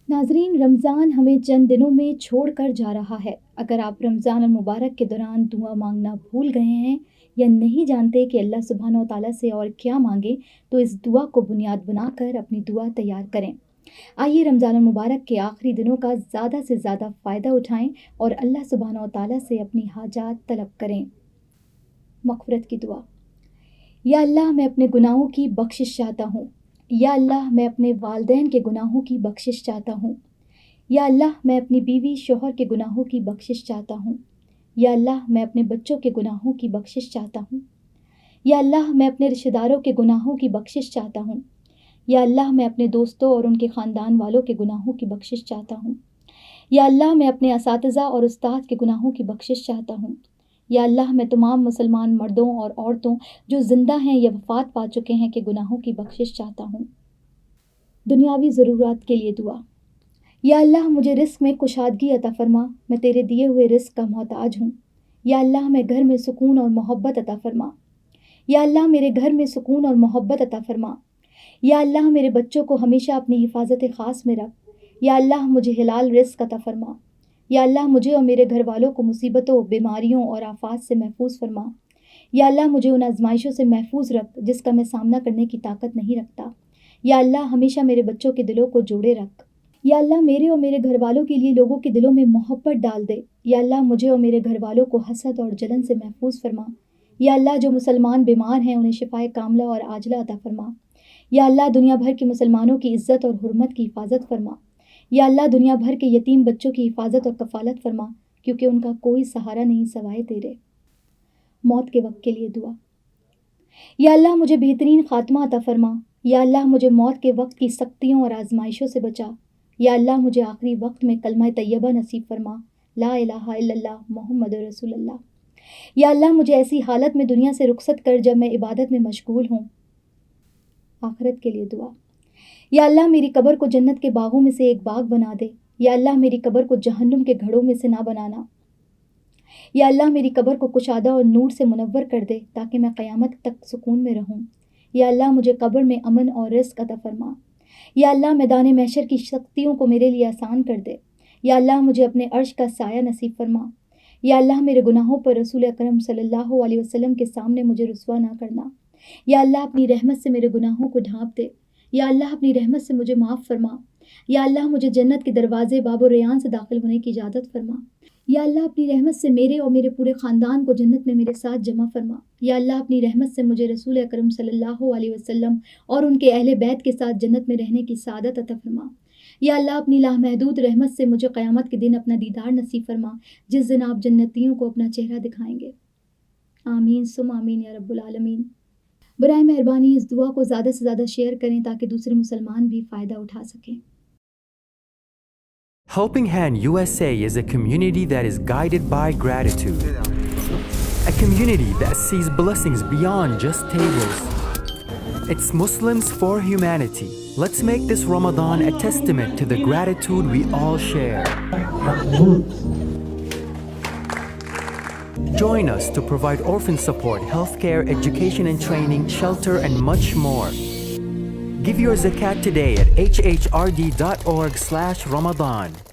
ناظرین، رمضان ہمیں چند دنوں میں چھوڑ کر جا رہا ہے۔ اگر آپ رمضان المبارک کے دوران دعا مانگنا بھول گئے ہیں یا نہیں جانتے کہ اللہ سبحانہ و تعالیٰ سے اور کیا مانگیں، تو اس دعا کو بنیاد بنا کر اپنی دعا تیار کریں۔ آئیے رمضان المبارک کے آخری دنوں کا زیادہ سے زیادہ فائدہ اٹھائیں اور اللہ سبحانہ و تعالیٰ سے اپنی حاجات طلب کریں۔ مغفرت کی دعا۔ یا اللہ، میں اپنے گناہوں کی بخشش چاہتا ہوں۔ یا اللہ، میں اپنے والدین کے گناہوں کی بخشش چاہتا ہوں۔ یا اللہ، میں اپنی بیوی شوہر کے گناہوں کی بخشش چاہتا ہوں۔ یا اللہ، میں اپنے بچوں کے گناہوں کی بخشش چاہتا ہوں۔ یا اللہ، میں اپنے رشتہ داروں کے گناہوں کی بخشش چاہتا ہوں۔ یا اللہ، میں اپنے دوستوں اور ان کے خاندان والوں کے گناہوں کی بخشش چاہتا ہوں۔ یا اللہ، میں اپنے اساتذہ اور استاد کے گناہوں کی بخشش چاہتا ہوں۔ یا اللہ، میں تمام مسلمان مردوں اور عورتوں جو زندہ ہیں یا وفات پا چکے ہیں کے گناہوں کی بخشش چاہتا ہوں۔ دنیاوی ضرورات کے لیے دعا۔ یا اللہ، مجھے رزق میں کشادگی عطا فرما، میں تیرے دیے ہوئے رزق کا محتاج ہوں۔ یا اللہ، میں گھر میں سکون اور محبت عطا فرما۔ یا اللہ، میرے گھر میں سکون اور محبت عطا فرما۔ یا اللہ، میرے بچوں کو ہمیشہ اپنی حفاظت خاص میں رکھ۔ یا اللہ، مجھے حلال رزق عطا فرما۔ یا اللہ، مجھے اور میرے گھر والوں کو مصیبتوں، بیماریوں اور آفات سے محفوظ فرما۔ یا اللہ، مجھے ان آزمائشوں سے محفوظ رکھ جس کا میں سامنا کرنے کی طاقت نہیں رکھتا۔ یا اللہ، ہمیشہ میرے بچوں کے دلوں کو جوڑے رکھ۔ یا اللہ، میرے اور میرے گھر والوں کے لیے لوگوں کے دلوں میں محبت ڈال دے۔ یا اللہ، مجھے اور میرے گھر والوں کو حسد اور جلن سے محفوظ فرما۔ یا اللہ، جو مسلمان بیمار ہیں انہیں شفائے کاملہ اور عاجلہ عطا فرما۔ یا اللہ، دنیا بھر کے مسلمانوں کی عزت اور حرمت کی حفاظت فرما۔ یا اللہ، دنیا بھر کے یتیم بچوں کی حفاظت اور کفالت فرما، کیونکہ ان کا کوئی سہارا نہیں سوائے تیرے۔ موت کے وقت کے لیے دعا۔ یا اللہ، مجھے بہترین خاتمہ عطا فرما۔ یا اللہ، مجھے موت کے وقت کی سختیوں اور آزمائشوں سے بچا۔ یا اللہ، مجھے آخری وقت میں کلمہ طیبہ نصیب فرما، لا الہ الا اللہ محمد رسول اللہ۔ یا اللہ، مجھے ایسی حالت میں دنیا سے رخصت کر جب میں عبادت میں مشغول ہوں۔ آخرت کے لیے دعا۔ یا اللہ، میری قبر کو جنت کے باغوں میں سے ایک باغ بنا دے۔ یا اللہ، میری قبر کو جہنم کے گھڑوں میں سے نہ بنانا۔ یا اللہ، میری قبر کو کشادہ اور نور سے منور کر دے تاکہ میں قیامت تک سکون میں رہوں۔ یا اللہ، مجھے قبر میں امن اور رزق عطا فرما۔ یا اللہ، میدان محشر کی سختیوں کو میرے لیے آسان کر دے۔ یا اللہ، مجھے اپنے عرش کا سایہ نصیب فرما۔ یا اللہ، میرے گناہوں پر رسول اکرم صلی اللہ علیہ وسلم کے سامنے مجھے رسوا نہ کرنا۔ یا اللہ، اپنی رحمت سے میرے گناہوں کو ڈھانپ دے۔ یا اللہ، اپنی رحمت سے مجھے معاف فرما۔ یا اللہ، مجھے جنت کے دروازے باب الریان سے داخل ہونے کی اجازت فرما۔ یا اللہ، اپنی رحمت سے میرے اور میرے پورے خاندان کو جنت میں میرے ساتھ جمع فرما۔ یا اللہ، اپنی رحمت سے مجھے رسول اکرم صلی اللہ علیہ وسلم اور ان کے اہل بیت کے ساتھ جنت میں رہنے کی سعادت عطا فرما۔ یا اللہ، اپنی لامحدود رحمت سے مجھے قیامت کے دن اپنا دیدار نصیب فرما، جس دن آپ جنتیوں کو اپنا چہرہ دکھائیں گے۔ آمین ثم آمین یا رب العالمین۔ برائے مہربانی اس دعا کو زیادہ سے زیادہ شیئر کریں تاکہ دوسرے مسلمان بھی فائدہ اٹھا سکیں۔ Helping Hand USA is a community that is guided by gratitude. A community that sees blessings beyond just tables. It's Muslims for humanity. Let's make this Ramadan a testament to the gratitude we all share. Join us to provide orphan support, healthcare, education and training, shelter, and much more. Give your zakat today at hhrd.org/Ramadan.